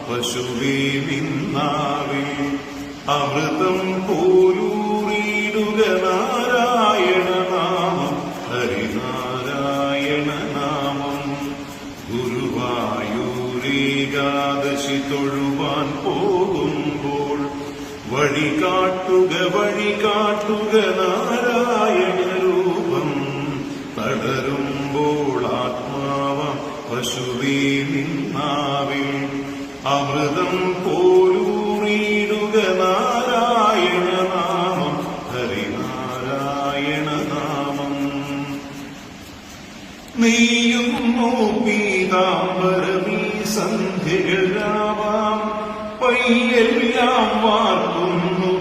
പശുവേ നിന്നാവിൽ അമൃതം പോലൂറിയിടുക നാരായണ നാമം ഹരിനാരായണ നാമം. ഗുരുവായൂരേകാദശി തൊഴുവാൻ പോകുമ്പോൾ വഴി കാട്ടുക നാരായണ രൂപം. തളരുമ്പോൾ ആത്മാവം പശുവേ നിന്നാവിൽ അമൃതം പോലൂറിയിടുക നാരായണ നാമം ഹരിനാരായണ നാമം. നെയ്യുന്നു പീതാംബരമീ സന്ധ്യകൾ രാവാം പയ്യെല്ലാം വാർക്കുന്നു